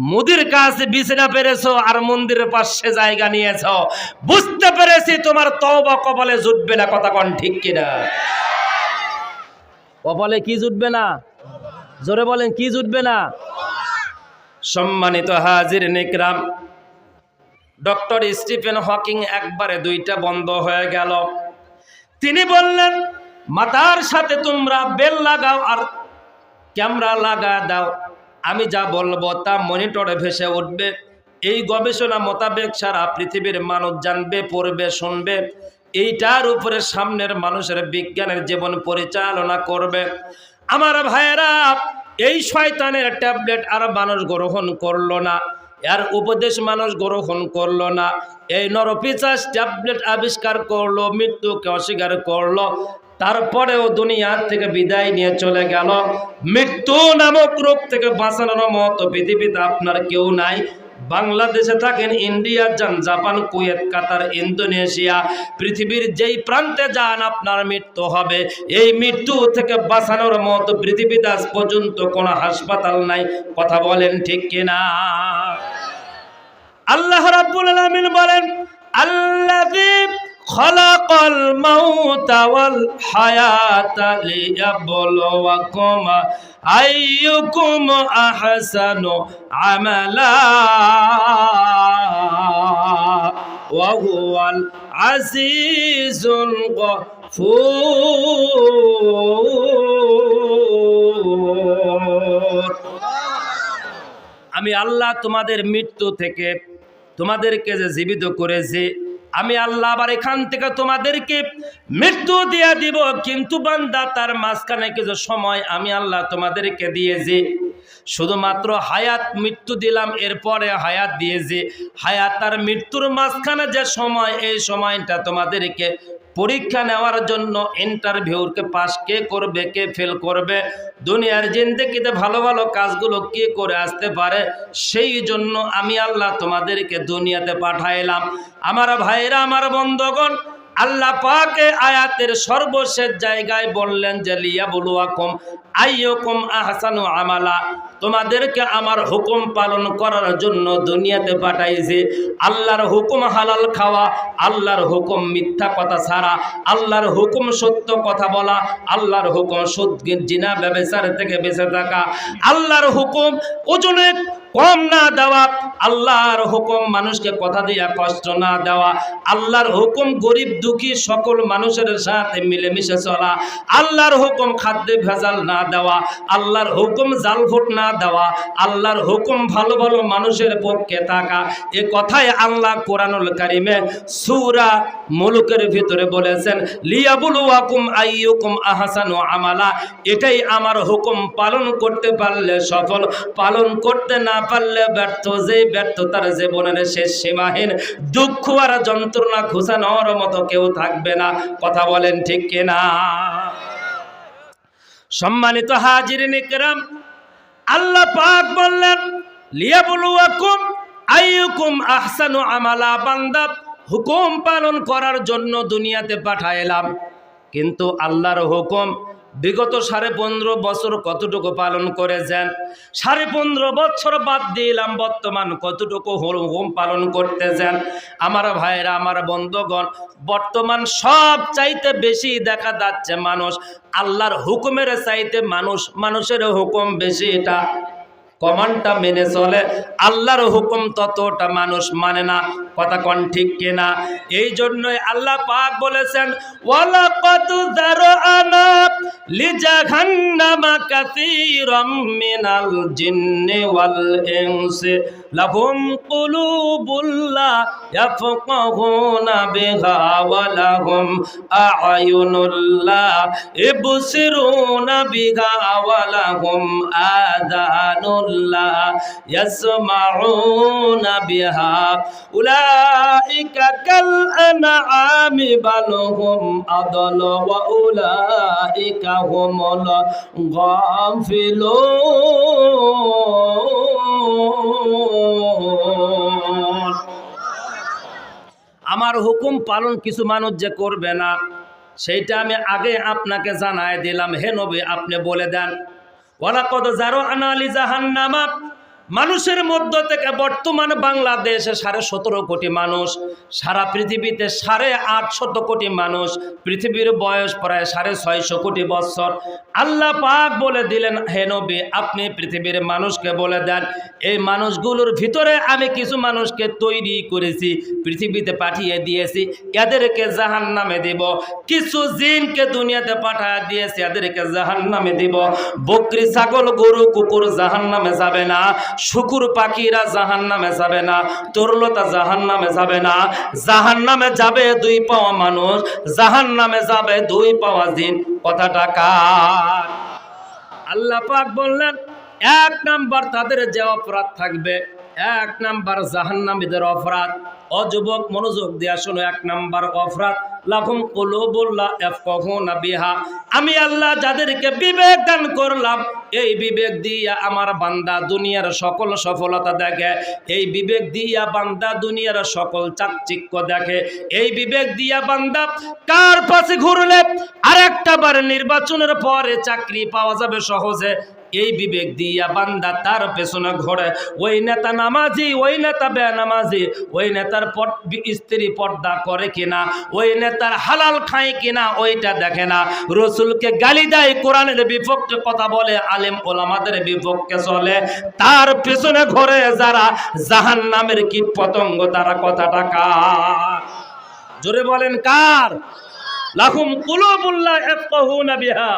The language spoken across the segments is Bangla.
মুদির কাছে বিছানা পেরেছো আর মন্দিরের পাশে জায়গা নিয়েছো, বুঝতে পেরেছি তোমার তওবা কপালে জুটবে না। কথা কোন ঠিক কিনা? কপালে কি জুটবে না? জোরে বলেন, কি জুটবে না? সম্মানিত হাজিরিন ইকরাম, ডক্টর স্টিফেন হকিং একবারে দুইটা বন্ধ হয়ে গেল। তিনি বললেন, মাথার সাথে তোমরা বেল লাগাও আর ক্যামেরা লাগা দাও, আমি যা বলবো তা মনিটরে ভেসে উঠবে। এই গবেষণা মোতাবেক সারা পৃথিবীর মানুষ জানবে, পড়বে, শুনবে। এইটার উপরে সামনের মানুষের বিজ্ঞানের জীবন পরিচালনা করবে। আমার ভাইয়েরা, এই শয়তানের ট্যাবলেট আর মানুষ গ্রহণ করলো না, এর উপদেশ মানুষ গ্রহণ করলো না। এই নরপিশাচ ট্যাবলেট আবিষ্কার করলো, মৃত্যুকে অস্বীকার করলো, তারপরেও দুনিয়ার থেকে বিদায় নিয়ে চলে গেল। মৃত্যু নামক রোগ থেকে বাঁচানোর মতো পৃথিবীতে আপনার কেউ নাই। বাংলাদেশে থাকেন, ইন্ডিয়া যান, জাপান, কুয়েত, কাতার, ইন্দোনেশিয়া, পৃথিবীর যেই প্রান্তে যান আপনার মৃত্যু হবে। এই মৃত্যু থেকে বাঁচানোর মতো পৃথিবীতে আজ পর্যন্ত কোনো হাসপাতাল নাই। কথা বলেন ঠিক কিনা? আল্লাহ রাব্বুল আলামিন বলেন, আল্লাযী খালাকাল মাউতা ওয়াল হায়াতা লিয়াবলুয়াকুম আইয়ুকুম আহসানু আমালা ওয়া হুয়াল আজিজুল গফুর। আমি আল্লাহ তোমাদের মৃত্যু থেকে তোমাদেরকে যে জীবিত করেছি, আমি আল্লাহ আবার এখান থেকে তোমাদেরকে মৃত্যু দিয়ে দিব। কিন্তু বান্দা, তার মাঝখানে কিছু সময় আমি আল্লাহ তোমাদেরকে দিয়েছি। শুধুমাত্র হায়াত, মৃত্যু দিলাম, এরপরে হায়াত দিয়েছি। হায়াত আর মৃত্যুর মাঝখানে যে সময়, এই সময়টা তোমাদেরকে পরীক্ষা নেওয়ার জন্য, ইন্টারভিউকে পাস কে করবে, কে ফেল করবে, দুনিয়ার জিন্দেগিতে ভালো ভালো কাজগুলো কে করে আসতে পারে, সেই জন্য আমি আল্লাহ তোমাদেরকে দুনিয়াতে পাঠাইলাম। আমার ভাইরা, আমার বন্ধুগণ, আল্লাহ পাকে আয়াতের সর্বশেষ জায়গায় বললেন যে লিয়াবলুয়াকুম আইয়ুকুম আহসানু আমালা, তোমাদেরকে আমার হুকুম পালন করার জন্য দুনিয়াতে পাঠাইছি। আল্লাহর হুকুম হালাল খাওয়া, আল্লাহর হুকুম মিথ্যা কথা ছাড়া, আল্লাহর হুকুম সত্য কথা বলা, আল্লাহর হুকুম সুদ জিনা ব্যভিচার থেকে বেঁচে থাকা, আল্লাহর হুকুম ওজনে কম না দেওয়া, আল্লাহর হুকুম মানুষকে কথা দিয়ে কষ্ট না দেওয়া, আল্লাহর হুকুম গরিব দুঃখী সকল মানুষের সাথে মিলেমিশে চলা, আল্লাহর হুকুম খাদ্যে ভেজাল না দেওয়া, আল্লাহর হুকুম জালভোট না দেওয়া, আল্লাহর হুকুম ভালো ভালো মানুষের পক্ষে থাকা। এ কথাই আল্লাহ কোরআনুল কারিমে সূরা মুলুকের ভিতরে বলেছেন, লিয়াবলুয়াকুম আইয়ুকুম আহসানু আমালা। এটাই আমার হুকুম পালন করতে পারলে সফল, পালন করতে না পারলে ব্যর্থ। যে ব্যর্থতার জীবনের শেষ সীমাহীন, দুঃখ আর যন্ত্রণা ঘুচানোর মতো কেউ থাকবে না। কথা বলেন ঠিক কিনা? সম্মানিত হাজিরিন ইকরাম, আল্লাহ পাক বললেন, লিয়াবলুয়াকুম আইয়ুকুম আহসানু আমালা। বান্দা, হুকুম পালন করার জন্য দুনিয়াতে পাঠাইলাম, কিন্তু আল্লাহর হুকুম বিগত 15.5 বছর কতটুকু পালন করেছেন? 15.5 বছর বাদ দিলাম, বর্তমান কতটুকু হুকুম পালন করতেছেন? আমার ভাইরা, আমার বন্ধুগণ, বর্তমান সব চাইতে বেশি দেখা যাচ্ছে মানুষ আল্লাহর হুকুমের চাইতে মানুষের হুকুম বেশি, এটা কমান্ডটা মেনে চলে, আল্লাহর হুকুম ততটা মানুষ মানে না। কথা কোন ঠিক কিনা? এই জন্যই আল্লাহ পাক বলেছেন, ওয়ালাকাদ যারআনা লিজাহান্নামা কাসীরাম মিনাল জিন্নি ওয়াল ইনসি লাহুম কুলুবুল লা ইয়াফকাহুনা বিহা ওয়া লাহুম আ'য়ুনুল লা ইবসিরুনা বিহা ওয়া লাহুম আযানুল লা ইয়াসমাউনা বিহা উলাইকা কাল আনআমি বাল হুম আদল ওয়া উলাইকা হুমুল গাফিলুন। আমার হুকুম পালন কিছু মানুষ যে করবে না, সেইটা আমি আগে আপনাকে জানায় দিলাম। হে নবী, আপনি বলে দেন, ওয়ালাকাদ যারআনা লিজাহান্নামা, মানুষের মধ্য থেকে বর্তমান বাংলাদেশে 17.5 কোটি মানুষ, সারা পৃথিবীতে 850 কোটি মানুষ, পৃথিবীর বয়স প্রায় 650 কোটি বছর। আল্লাহ পাক বলে দিলেন, হে নবী আপনি পৃথিবীর মানুষকে বলে দেন এই মানুষগুলোর ভিতরে আমি কিছু মানুষকে তৈরি করেছি, পৃথিবীতে পাঠিয়ে দিয়েছি, এদেরকে জাহান্নামে দেব। কিছু জিনকে দুনিয়াতে পাঠিয়ে দিয়েছি, এদেরকে জাহান্নামে দেব। বকরি, ছাগল, গরু, কুকুর জাহান্নামে যাবে না, শুকুর পাখিরা জাহান্নামে যাবে না, তরলতা জাহান্নামে যাবে না। জাহান্নামে যাবে 2 পাওয়া মানুষ, জাহান্নামে যাবে 2 পাওয়া জিন। কথাটা কার? আল্লাহ পাক বললেন 1 নাম্বার তাদের যে অপরাধ থাকবে, 1 নাম্বার জাহান্নামীদের অপরাধ। ও যুবক মনোযোগ দিয়া শোনো, 1 নাম্বার অপরাধ লাহুম কুলুবুল লা ইয়াফকাহুনা বিহা। আমি আল্লাহ যাদেরকে বিবেক দান করলাম, এই বিবেক দিয়া আমার বান্দা দুনিয়ার সকল সফলতা দেখে, এই বিবেক দিয়া বান্দা দুনিয়ার সকল চাকচিক্য দেখে, এই বিবেক দিয়া বান্দা কার পাশে ঘুরলে আরেকটা বার নির্বাচনের পরে চাকরি পাওয়া যাবে সহজে, এই বিবেক দিয়া বান্দা তার পেছনে ঘোরে। ওই নেতা নামাজি, ওই নেতা বেনামাজি, ওই নেতার স্ত্রী পর্দা করে কিনা, ওই নেতার হালাল খায় কিনা ওইটা দেখে না, রসুলকে গালি দেয়, কোরআনের বিপক্ষে কথা বলে, আলেম ওলামাদের বিপক্ষে চলে, তার পেছনে ঘোরে যারা জাহান্নামের কীট পতঙ্গ। তারা কথাটা কার? জোরে বলেন কার? লাহুম কুলুবুল লা ইয়াফকাহুনা বিহা।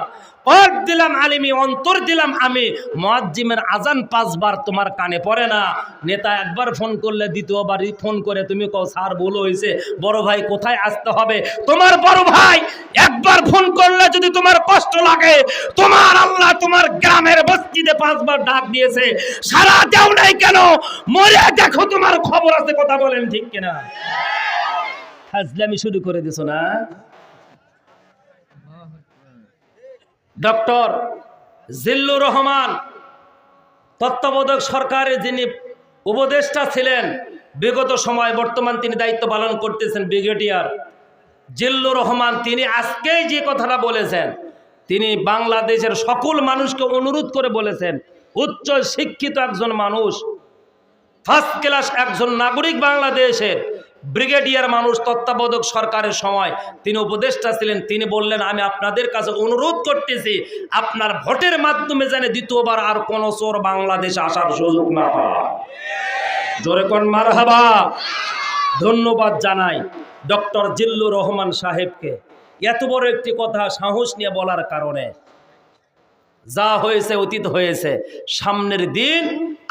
পথ দিলাম আলিমি, অন্তর দিলাম আমি। মুয়াজ্জিমের আজান 5 বার তোমার কানে পড়ে না, নেতা একবার ফোন করলে দ্বিতীয়বার ফোন করে তুমি কও স্যার ভুল হয়েছে, বড় ভাই কোথায় আসতে হবে। তোমার বড় ভাই একবার ফোন করলে যদি তোমার কষ্ট লাগে, তোমার আল্লাহ তোমার গ্রামের মসজিদে 5 বার ডাক দিয়েছে, সারা দাও নাই কেন? মরে দেখো, তোমার খবর আছে। কথা বলেন ঠিক কিনা? ফাজলামি শুরু করে দিছো না? ডক্টর জিল্লুর রহমান তত্ত্বাবধায়ক সরকারের যিনি উপদেষ্টা ছিলেন বিগত সময়, বর্তমান তিনি দায়িত্ব পালন করতেছেন, ব্রিগেডিয়ার জিল্লুর রহমান, তিনি আজকেই যে কথাটা বলেছেন, তিনি বাংলাদেশের সকল মানুষকে অনুরোধ করে বলেছেন, উচ্চ শিক্ষিত একজন মানুষ, ফার্স্ট ক্লাস একজন নাগরিক, বাংলাদেশের ব্রিগেডিয়ার মানুষ, তত্ত্বাবধায়ক সরকারের সময় তিনি উপদেষ্টা ছিলেন। তিনি বললেন আমি আপনাদের কাছে অনুরোধ করতেছি, আপনার ভোটের মাধ্যমে যেন দ্বিতীয়বার আর কোন চোর বাংলাদেশে আসার সুযোগ না পায়। জোরে কোন মারহাবা। ধন্যবাদ জানাই ডক্টর জিল্লুর রহমান সাহেবকে, এত বড় একটি কথা সাহস নিয়ে বলার কারণে। যা হয়েছে অতীত হয়েছে, সামনের দিন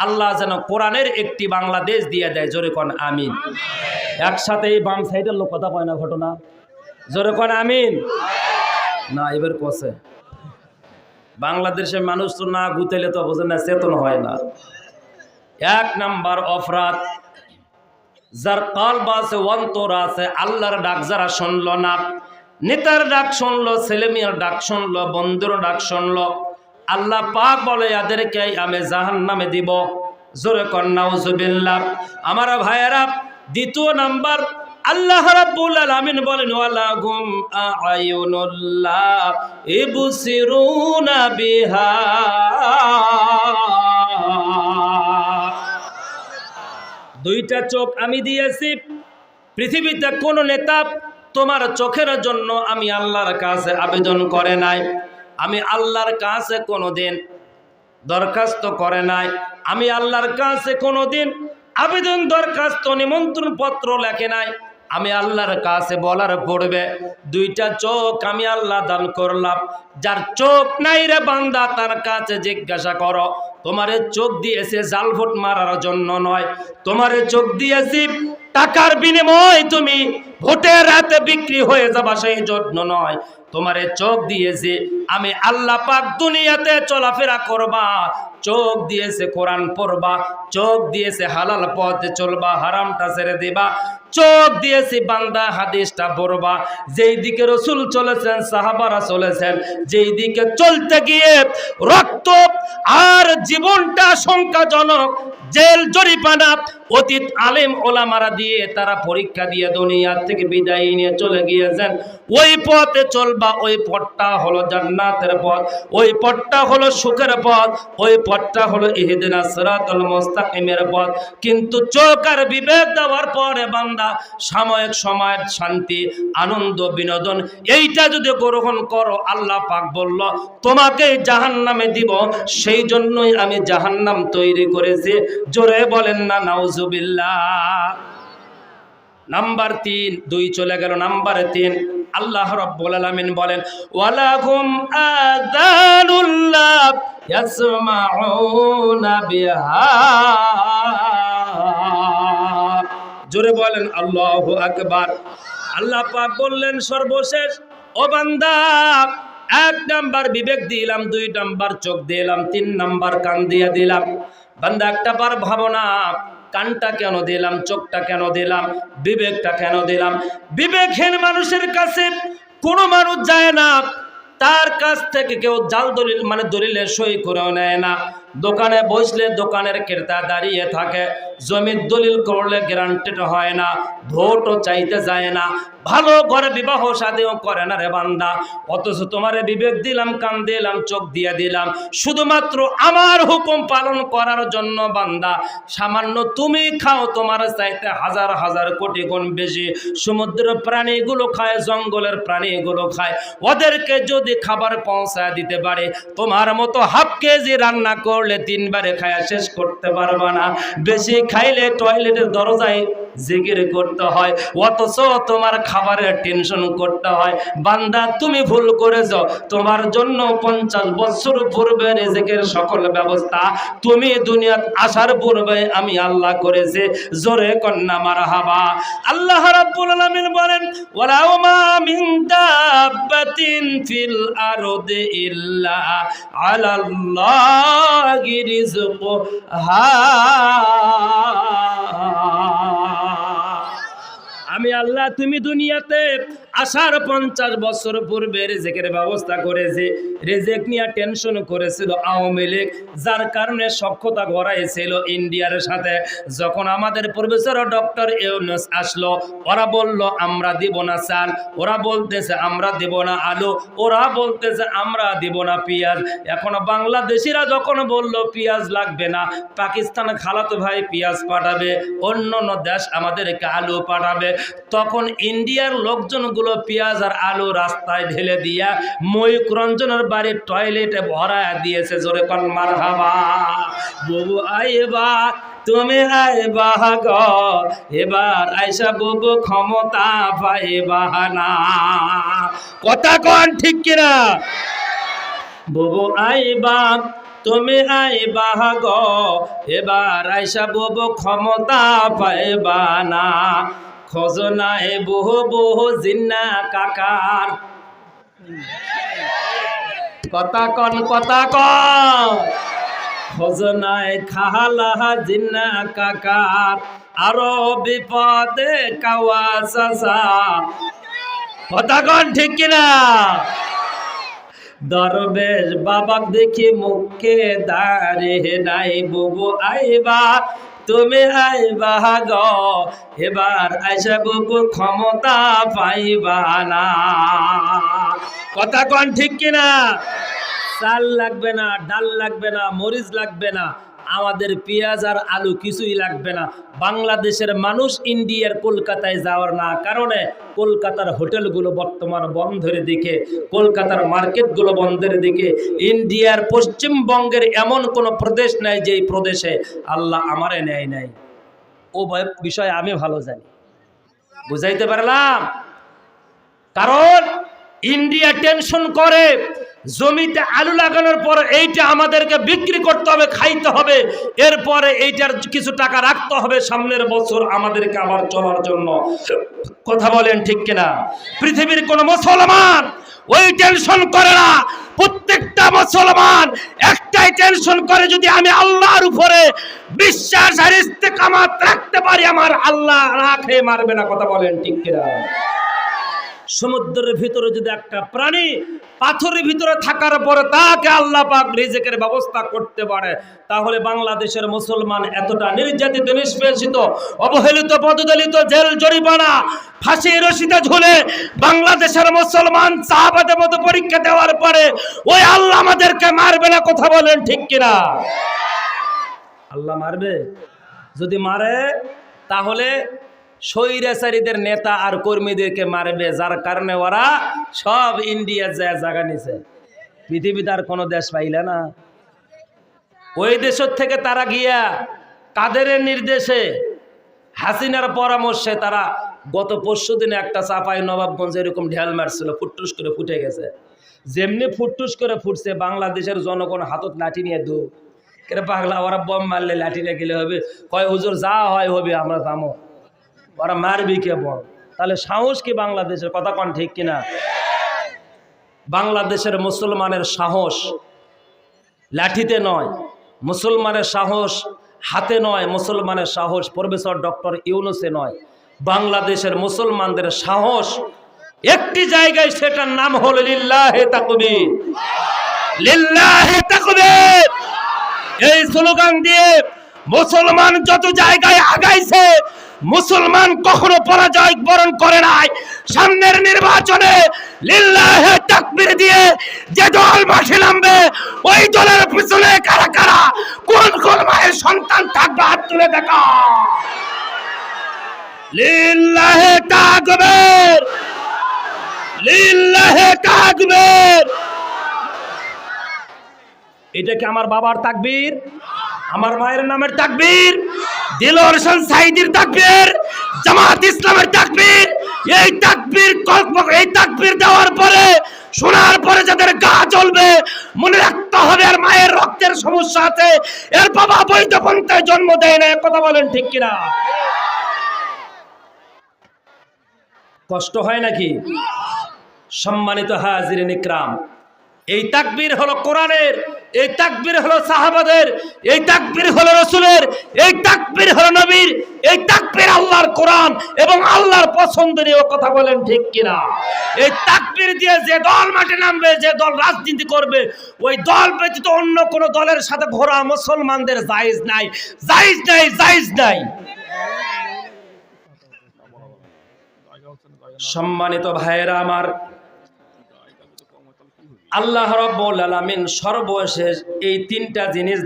আল্লাহ যেন কোরআনের একটি বাংলাদেশ দিয়ে দেয়। জোরে কোন আমিন। একসাথে এই বাম সাইডের লোক কথা কয় না ঘটনা, জোরে কোন আমিন। না এবার কষে বাংলাদেশের মানুষ তো না গুতেলে তো বোঝে না, চেতন হয় না। 1 নাম্বার অপরাধ, যার কলব আছে, অন্তর আছে, আল্লাহর ডাক যারা শুনলো না, নেতার ডাক শুনলো, ছেলেমেয়ের ডাক শুনলো, বন্ধুর ডাক শুনলো, আল্লাহ পাক বলে এদেরকে আমি জাহান্নামে দিব। জোরে কর নাউজুবিল্লাহ। আমার ভাইয়েরা, 2 নাম্বার আল্লাহ রাব্বুল আলামিন বলেন ওয়ালাহুম আ'য়ুনুল্লা ইবসিরুনা বিহা। দুইটা চোখ আমি দিয়েছি। পৃথিবীতে কোন নেতা তোমার চোখের জন্য আমি আল্লাহর কাছে আবেদন করে নাই, আমি আল্লাহর কাছে কোনোদিন দরখাস্ত করে নাই, আমি আল্লাহর কাছে কোনোদিন আবেদন দরখাস্ত নিমন্ত্রণ পত্র লেখে নাই। আমি আল্লাহর কাছে বলার পড়বে 2টা চোখ আমি আল্লাহ দান করলাম। যার চোখ নাই রে বান্দা, তার কাছে জিজ্ঞাসা করো। তোমারে চোখ দিয়েছে জাল ভোট মারার জন্য নয়, তোমারে চোখ দিয়েছি টাকার বিনিময়ে তুমি ভোটের রাতে বিক্রি হয়ে যাবা সেই জন্য নয়। তোমারে চোখ দিয়েছে আমি আল্লাহ পাক দুনিয়াতে চলাফেরা করবা, চোখ দিয়েছে কোরআন পড়বা, চোখ দিয়েছে হালাল পথে চলবা, হারামটা ছেড়ে দিবা, চোখ দিয়েছি বান্দা হাদিসটা পড়বা। যেই দিকে রাসূল চলেছেন, সাহাবারা চলেছেন, যেই দিকে চলতে গিয়ে রক্ত আর জীবনটা সংখ্যাজনক, জেল জরিমানা অতীত আলেম ওলামারা দিয়ে তারা পরীক্ষা দিয়ে দুনিয়া থেকে বিদায় নিয়ে চলে গিয়েছেন। ওই পথে চলবা, ওই পথটা হলো জান্নাতের পথ, ওই পথটা হলো সুখের পথ, ওই পথটা হলো ইহদিনাস সিরাতাল মুস্তাকিমের পথ। কিন্তু চোখ আর বিবেক দেওয়ার পরে বান্দা সাময়িক সময়ের শান্তি, আনন্দ, বিনোদন এইটা যদি গ্রহণ করো, আল্লাহ পাক বলল তোমাকে জাহান্নামে দিব, সেই জন্যই আমি জাহান্নাম তৈরি করেছি। জোরে বলেন না নাউজুবিল্লাহ। নাম্বার 3, 2 চলে গেল, নাম্বার 3 আল্লাহ রাব্বুল আলামিন বলেন ওয়ালাহুম আযানুল্লাহ ইয়াসমাউনা বিহা। জোরে বলেন আল্লাহু আকবার। আল্লাহ পাক বললেন সর্বশেষ, ও বান্দা 1 নাম্বার বিবেক দিলাম, 2 নাম্বার চোখ দিলাম, 3 নাম্বার কান দিয়ে দিলাম। বান্দা একটা বার ভাবো না, কানটা কেন দিলাম, চোখটা কেন দিলাম, বিবেকটা কেন দিলাম? বিবেকহীন মানুষের কাছে কোনো মানুষ যায় না, তার কাছ থেকে কেউ জাল দলিল মানে দলিলের সই করেও নেয় না। দোকানে বসলে দোকানের ক্রেতা দাঁড়িয়ে থাকে, জমির দলিল করলে গ্যারান্টেড হয় না, ভোটও চাইতে যায় না, ভালো ঘরে বিবাহ শাদীও করে না রে বান্দা। অথচ তোমারে বিবেক দিলাম, কান দিলাম, চোখ দিয়ে দিলাম শুধুমাত্র আমার হুকুম পালন করার জন্য বান্দা। সামান্য তুমি খাও, তোমার চাইতে হাজার হাজার কোটি গুণ বেশি সমুদ্রের প্রাণীগুলো খায়, জঙ্গলের প্রাণীগুলো খায়। ওদেরকে যদি খাবার পৌঁছায় দিতে পারে, তোমার মতো হাফ কেজি রান্না করলে 3 বারে খায়া শেষ করতে পারবা না। বেশি খাইলে টয়লেটের দরজায় জিকির করতে হয়, অথচ তোমার খাবারের টেনশন করতে হয়। বান্দা তুমি ভুল করেছো, তোমার জন্য 50 বছর পূর্বে রিজিকের সকল ব্যবস্থা তুমি দুনিয়াত আসার পূর্বে আমি আল্লাহ করেছি। জোরে কন্না মারহাবা। আল্লাহ রাব্বুল আলামিন বলেন ওয়ালাউ মা মিন দাব্বাতিন ফিল আরদি ইল্লা আলাল্লাহি রিজকুহা। আমি আল্লাহ তুমি দুনিয়াতে আসার 50 বছর পূর্বে রিজিকের ব্যবস্থা করেছে। রিজিক নিয়ে টেনশন করেছিল আওয়ামী লীগ, যার কারণে সখ্যতা গড়াইছিল ইন্ডিয়ার সাথে। যখন আমাদের প্রফেসর ডক্টর ইউনূস আসলো, ওরা বলল আমরা দিব না চাল, ওরা বলতেছে আমরা দিব না আলু, ওরা বলতেছে আমরা দিব না পেঁয়াজ। এখন বাংলাদেশিরা যখন বলল পেঁয়াজ লাগবে না, পাকিস্তান খালাতো ভাই পেঁয়াজ পাঠাবে, অন্য দেশ আমাদেরকে আলু পাঠাবে, তখন ইন্ডিয়ার লোকজনগুলো পেঁয়াজ আর আলু রাস্তায় ঢেলে দিয়া ময়ূক রঞ্জনের বাড়ির টয়লেটে ভরা দিয়েছে। জোরে কোন মারহাবা। বুবু আইবা তুমি আইবা গো, এবার আইসা বুবু ক্ষমতা পাইবা না। কথা কোন ঠিক কিনা? বুবু আইবা তুমি আইবা গো, এবার আইসা বুবু ক্ষমতা পাইবা না। খোঁজনায় বহু বহু জিন্না কাকার। কথা কন, কথা কন। খোঁজনায় খালা জিন্না কাকার, আরো বিপদে কাওয়া চাচা। কথা কন ঠিক কিনা? দরবেশ বাবাক দেখি মুখে দাঁড়িয়ে নাই। বুবু আইবা তুমি আইবা গো, এবার আইসা বুবু ক্ষমতা পাইবা না। কথা কোন ঠিক কিনা? চাল লাগবে না, ডাল লাগবে না, মরিচ লাগবে না, আমাদের পেঁয়াজ আর আলু কিছুই লাগবে না। বাংলাদেশের মানুষ ইন্ডিয়ার কলকাতায় যাওয়ার না কারণে কলকাতার হোটেলগুলো বর্তমান বন্ধের দিকে, কলকাতার মার্কেটগুলো বন্ধের দিকে। ইন্ডিয়ার পশ্চিমবঙ্গের এমন কোনো প্রদেশ নাই যেই প্রদেশে আল্লাহ আমারে নেয় নাই। ও বিষয়ে আমি ভালো জানি। বুঝাইতে পারলাম? কারণ ইন্ডিয়া টেনশন করে জমিতে আলু লাগানোর পর এইটা আমাদেরকে বিক্রি করতে হবে, খাইতে হবে, এরপরে এইটার কিছু টাকা রাখতে হবে সামনের বছর আমাদেরকে আবার চলার জন্য। কথা বলেন ঠিক কিনা? পৃথিবীর কোন মুসলমান ওই টেনশন করে না। প্রত্যেকটা মুসলমান একটাই টেনশন করে, যদি আমি আল্লাহর উপরে বিশ্বাস আর ইস্তেকামাত রাখতে পারি, আমার আল্লাহ না খেয়ে মারবে না। কথা বলেন ঠিক কিনা? সমুদ্রের ভিতরে যদি একটা প্রাণী পাথরের ভিতরে থাকার পরে তাকে আল্লাহ পাক রিজিকের ব্যবস্থা করতে পারে, তাহলে বাংলাদেশের মুসলমান এতটা নির্যাতিত, নিষ্পেষিত, অবহেলিত, পদদলিত, জেল জরিমানা, ফাঁসির রশিতে ঝুলে বাংলাদেশের মুসলমান সাহাবাদের মতো পরীক্ষা দেওয়ার পরে ওই আল্লাহ আমাদেরকে মারবে না। কথা বলেন ঠিক কিনা? আল্লাহ মারবে? যদি মারে তাহলে স্বৈরাচারীদের নেতা আর কর্মীদেরকে মারবে, যার কারণে ওরা সব ইন্ডিয়া যায় জায়গা নিছে। পৃথিবীতে আর কোনো দেশ পাইলে না। ওই দেশের থেকে তারা গিয়া কাদের নির্দেশে, হাসিনার পরামর্শে তারা গত পরশু দিনে একটা চাপাই নবাবগঞ্জে এরকম ঢেল মারছিল, ফুটটুস করে ফুটে গেছে। যেমনি ফুটটুস করে ফুটছে, বাংলাদেশের জনগণ হাতত লাঠি নিয়ে দু কেন পাগলা, ওরা বম মারলে লাঠি নিয়ে গেলে হবে, কয় হুজুর যা হয় হবে, আমরা থামো, ওরা মারবি কে বল? তাহলে সাহস কি বাংলাদেশের? কথা কোন ঠিক কিনা? বাংলাদেশের মুসলমানের সাহস লাঠিতে নয়, মুসলমানের সাহস হাতে নয়, মুসলমানের সাহস প্রফেসর ডক্টর ইউনূসে নয়। বাংলাদেশের মুসলমানদের সাহস একটি জায়গায়, সেটার নাম হলো লিল্লাহে তাকবীর, লিল্লাহে তাকবীর। এই স্লোগান দিয়ে মুসলমান যত জায়গায় আগাইছে, মুসলমান কখনো পরাজয় বরণ করে নাই। সামনের নির্বাচনে লিল্লাহে তাকবীর দিয়ে যে দল মাঠে নামবে, ওই দলের পিছনে কারা কারা, কোন কোন মায়ের সন্তান থাকবে, হাত তুলে দেখা। লিল্লাহে তাকবীর, লিল্লাহে তাকবীর। এটা কি আমার বাবার তাকবীর, আমার মায়ের নামের তাকবীর, দিলওয়ার হোসেন সাঈদীর তাকবীর, জামাত ইসলামের তাকবীর? এই তাকবীর এই তাকবীর দেওয়ার পরে, শোনার পরে যাদের গা জ্বলবে, মনে রাখতে হবে আর মায়ের রক্তের সমস্যা আছে, এর বাবা বৈধ পন্থায় জন্ম দেয় না। কথা বলেন ঠিক কিনা? কষ্ট হয় নাকি? সম্মানিত হাজিরিন ইকরাম, এই তাকবীর হলো কোরআনের, এই তাকবীর হলো সাহাবাদের, এই তাকবীর হলো রাসূলের, এই তাকবীর হলো নবীর, এই তাকবীর আল্লাহর কোরআন এবং আল্লাহর পছন্দনীয়। কথা বলেন ঠিক কিনা? এই তাকবীর দিয়ে যে দল মাঠে নামবে, যে দল রাজনীতি করবে, ওই দল ব্যতীত অন্য কোন দলের সাথে ঘোরা মুসলমানদের জায়েজ নাই, জায়েজ নাই, জায়েজ নাই। সম্মানিত ভাইয়েরা আমার, আল্লাহ রাব্বুল আলামিন সর্বশেষ এই তিনটা জিনিস